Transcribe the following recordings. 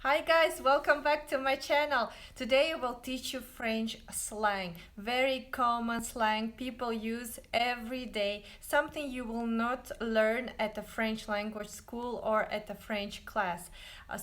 Hi guys, welcome back to my channel. Today I will teach you French slang. Very common slang people use every day. Something you will not learn at a French language school or at a French class.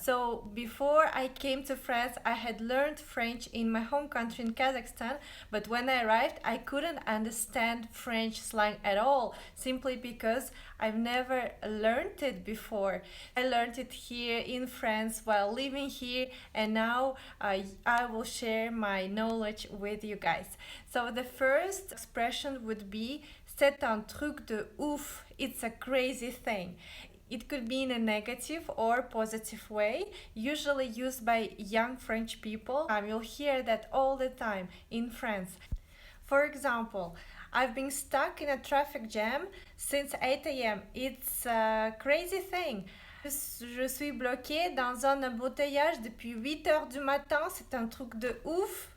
So before I came to France, I had learned French in my home country in Kazakhstan, but when I arrived, I couldn't understand French slang at all, simply because I've never learned it before. I learned it here in France while living here, and now I will share my knowledge with you guys. So the first expression would be c'est un truc de ouf. It's a crazy thing. It could be in a negative or positive way, usually used by young French people. You'll hear that all the time in France. For example, I've been stuck in a traffic jam since 8 a.m. It's a crazy thing. Je suis bloqué dans un embouteillage depuis 8 heures du matin. C'est un truc de ouf.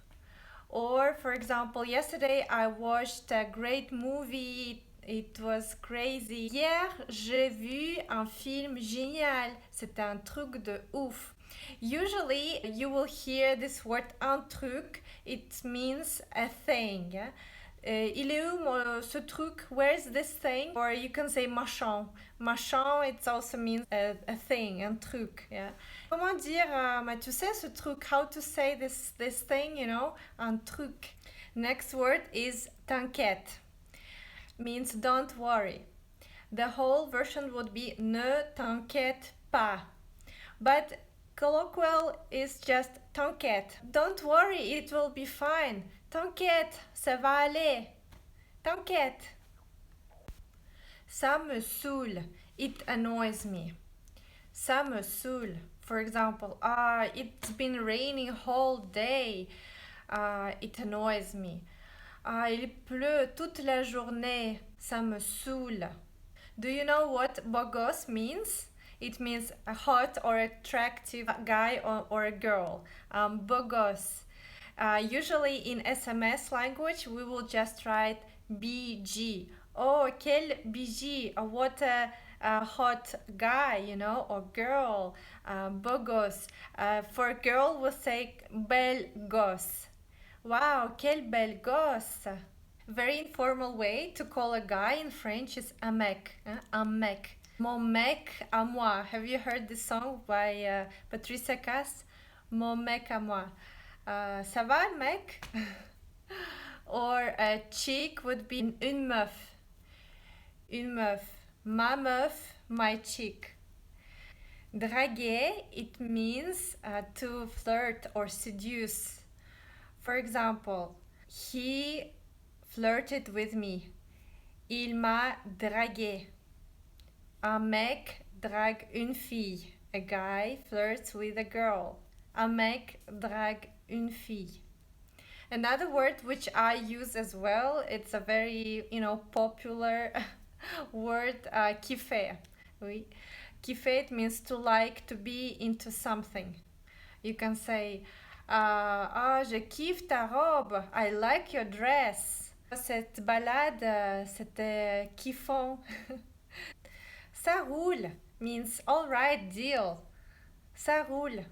Or, for example, yesterday I watched a great movie. It was crazy. Hier, j'ai vu un film génial. C'est un truc de ouf. Usually, you will hear this word un truc. It means a thing. Il est où ce truc? Where's this thing? Or you can say machin. Machin, it also means a thing, un truc. Yeah. Comment dire, tu sais ce truc? How to say this thing, un truc. Next word is t'inquiète. Means don't worry. The whole version would be ne t'inquiète pas. But colloquial is just t'inquiète. Don't worry, it will be fine. T'inquiète, ça va aller. T'inquiète. Ça me saoule. It annoys me. Ça me saoule. For example, it's been raining all day. It annoys me. Il pleut toute la journée. Ça me saoule. Do you know what beau gosse means? It means a hot or attractive guy or a girl. Beau gosse. Usually in SMS language, we will just write BG. Oh, quel BG! What a hot guy, or girl. Beau gosse. For girl, we'll say belle gosse. Wow, quel bel gosse! Very informal way to call a guy in French is un mec. Un mec. Mon mec à moi. Have you heard this song by Patricia Cass? Mon mec à moi. Ça va, mec? Or a chick would be une meuf. Une meuf. Ma meuf, my chick. Draguer, it means to flirt or seduce. For example, he flirted with me. Il m'a dragué. Un mec drague une fille. A guy flirts with a girl. Un mec drague une fille. Another word which I use as well, it's a very, popular word, kiffer. Oui. Kiffer, it means to like, to be into something. You can say, je kiffe ta robe. I like your dress. Cette balade, c'était kiffant. Ça roule means all right, deal. Ça roule.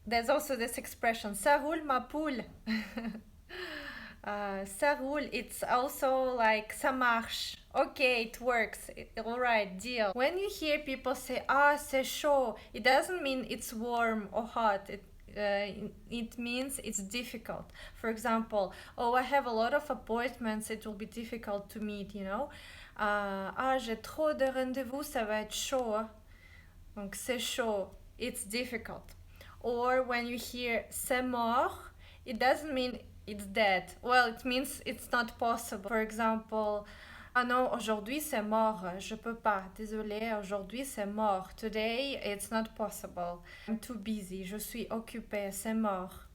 There's also this expression, ça roule ma poule. Ça roule, it's also like ça marche. Okay, it works. All right, deal. When you hear people say, c'est chaud, it doesn't mean it's warm or hot. It means it's difficult. For example, I have a lot of appointments, it will be difficult to meet, j'ai trop de rendez-vous, ça va être chaud. Hein? Donc, c'est chaud, it's difficult. Or when you hear c'est mort, it doesn't mean it's dead. Well, it means it's not possible. For example, non, aujourd'hui c'est mort, je peux pas, désolé, aujourd'hui c'est mort. Today it's not possible. I'm too busy, je suis occupée, c'est mort.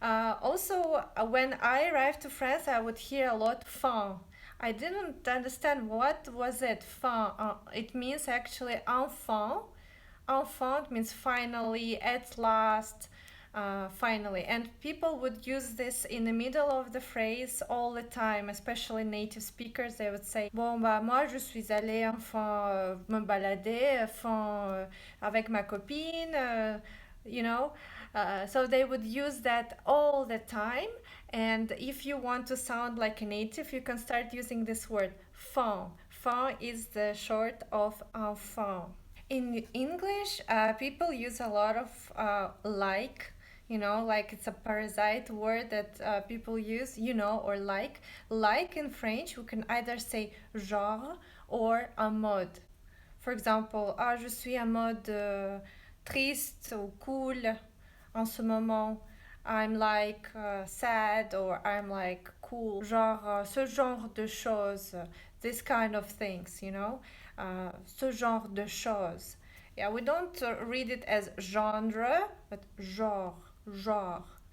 Also, when I arrived to France, I would hear a lot fin. I didn't understand what was it, fin. It means actually enfin. Enfin means finally, at last. finally. And people would use this in the middle of the phrase all the time, especially native speakers. They would say, bon, bah, moi, je suis allée enfin me balader, enfin avec ma copine, you know. So they would use that all the time. And if you want to sound like a native, you can start using this word, fin. Fin is the short of enfant. In English, people use a lot of like, like it's a parasite word that people use, or like. Like in French, we can either say genre or en mode. For example, ah, je suis en mode triste ou cool en ce moment. I'm like sad or I'm like cool. Genre, ce genre de choses. This kind of things, ce genre de choses. Yeah, we don't read it as genre, but genre.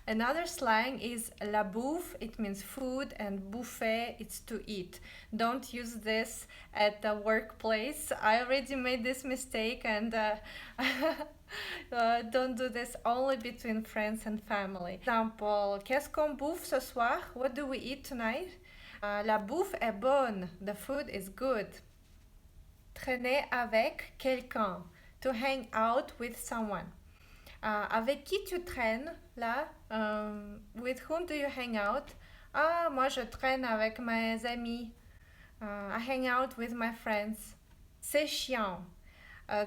Another slang is la bouffe, it means food, and bouffer, it's to eat. Don't use this at the workplace. I already made this mistake, and don't do this only between friends and family. Example, qu'est-ce qu'on bouffe ce soir? What do we eat tonight? La bouffe est bonne, the food is good. Traîner avec quelqu'un, to hang out with someone. Avec qui tu traînes là? With whom do you hang out? Ah, moi je traîne avec mes amis. I hang out with my friends. C'est chiant.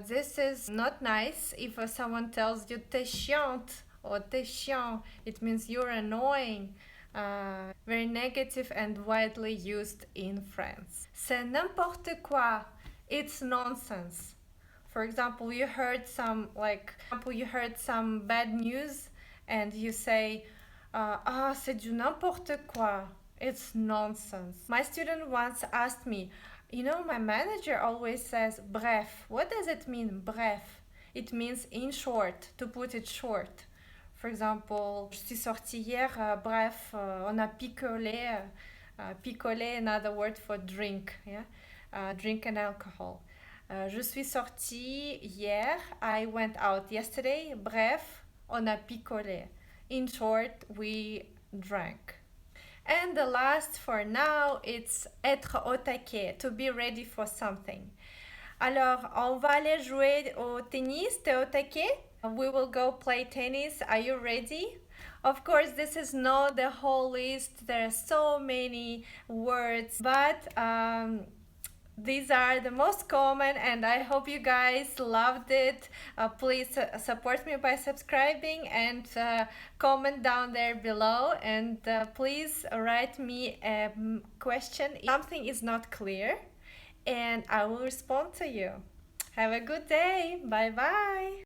This is not nice if someone tells you t'es chiante or t'es chiant. It means you're annoying. Very negative and widely used in France. C'est n'importe quoi. It's nonsense. For example, you heard some bad news and you say, ah, c'est du n'importe quoi. It's nonsense. My student once asked me, my manager always says bref. What does it mean, bref? It means in short, to put it short. For example, je suis sortie hier, bref, on a picolé. Picolé, another word for drink, yeah? Drink and alcohol. Je suis sortie hier, I went out yesterday, bref, on a picolé. In short, we drank. And the last for now, it's être au taquet, to be ready for something. Alors, on va aller jouer au tennis, t'es au taquet? We will go play tennis. Are you ready? Of course, this is not the whole list. There are so many words, but these are the most common, and I hope you guys loved it. Please support me by subscribing and comment down there below, and please write me a question if something is not clear, and I will respond to you. Have a good day. Bye bye.